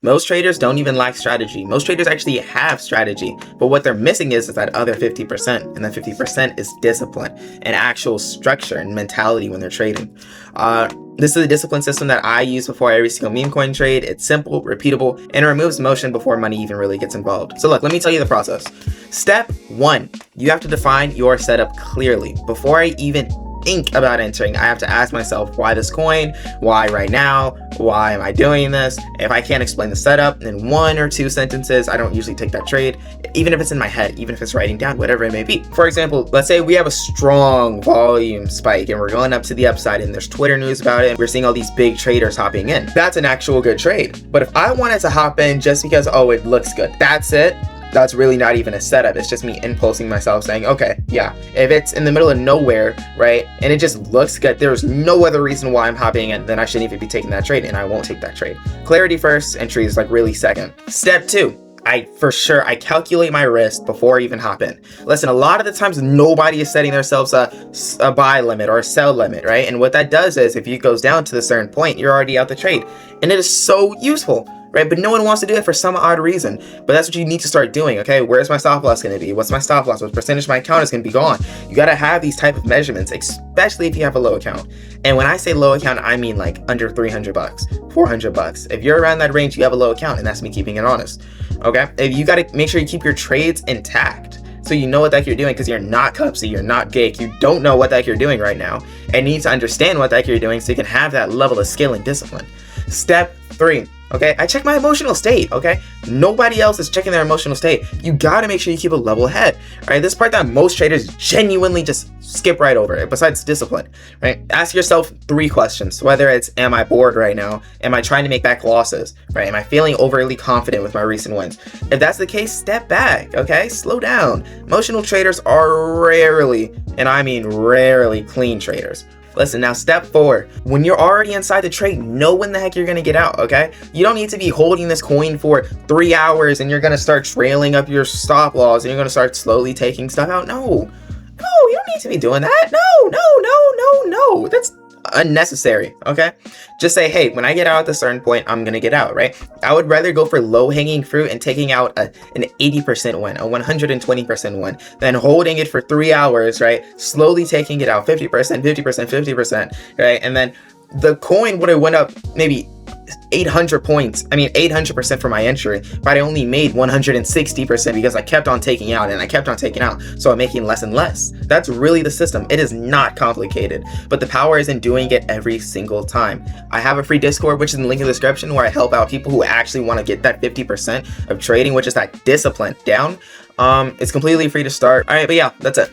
Most traders don't even lack strategy. Most traders actually have strategy, but what they're missing is that other 50%, and that 50% is discipline and actual structure and mentality when they're trading. This is a discipline system that I use before every single meme coin trade. It's simple, repeatable, and it removes motion before money even really gets involved. So look, let me tell you the process. Step 1, you have to define your setup clearly. Before I even think about entering, I have to ask myself, why this coin? Why right now? Why am I doing this? If I can't explain the setup in 1 or 2 sentences, I don't usually take that trade, even if it's in my head, even if it's writing down, whatever it may be. For example, let's say we have a strong volume spike and we're going up to the upside and there's Twitter news about it. We're seeing all these big traders hopping in. That's an actual good trade. But if I wanted to hop in just because, oh, it looks good, that's it. That's really not even a setup. It's just me impulsing myself saying, okay, yeah, if it's in the middle of nowhere, right, and it just looks good, there's no other reason why I'm hopping in, then I shouldn't even be taking that trade, and I won't take that trade. Clarity first, entry is like really second. Step 2, I calculate my risk before I even hop in. Listen, a lot of the times nobody is setting themselves a buy limit or a sell limit, right? And what that does is if it goes down to a certain point, you're already out the trade. And it is so useful, right? But no one wants to do it for some odd reason. But that's what you need to start doing, okay? Where's my stop loss going to be? What's my stop loss? What percentage of my account is going to be gone? You got to have these type of measurements, especially if you have a low account. And when I say low account, I mean like under $300, $400. If you're around that range, you have a low account, and that's me keeping it honest, okay? If you got to make sure you keep your trades intact, so you know what the heck you're doing, because you're not Cupsy, you're not Gake, you don't know what the heck you're doing right now, and you need to understand what the heck you're doing so you can have that level of skill and discipline. Step 3, okay, I check my emotional state, okay? Nobody else is checking their emotional state. You gotta make sure you keep a level head, right? This part that most traders genuinely just skip right over it, besides discipline, right? Ask yourself 3 questions, whether it's, am I bored right now? Am I trying to make back losses, right? Am I feeling overly confident with my recent wins? If that's the case, step back, okay? Slow down. Emotional traders are rarely, and I mean rarely, clean traders. Listen, now step 4, when you're already inside the trade, know when the heck you're gonna get out, okay? You don't need to be holding this coin for 3 hours and you're gonna start trailing up your stop loss and you're gonna start slowly taking stuff out. No, you don't need to be doing that. No. That's unnecessary, okay? Just say, hey, when I get out at a certain point, I'm gonna get out, right? I would rather go for low-hanging fruit and taking out an 80% win, a 120% win, than holding it for 3 hours, right? Slowly taking it out, 50%, 50%, right? And then the coin would have went up maybe 800 points, 800% for my entry, but I only made 160% because I kept on taking out and I kept on taking out, so I'm making less and less. That's really the system. It is not complicated, but the power is in doing it every single time. I have a free Discord, which is in the link in the description, where I help out people who actually want to get that 50% of trading, which is that discipline down. It's completely free to start. All right, but yeah, that's it.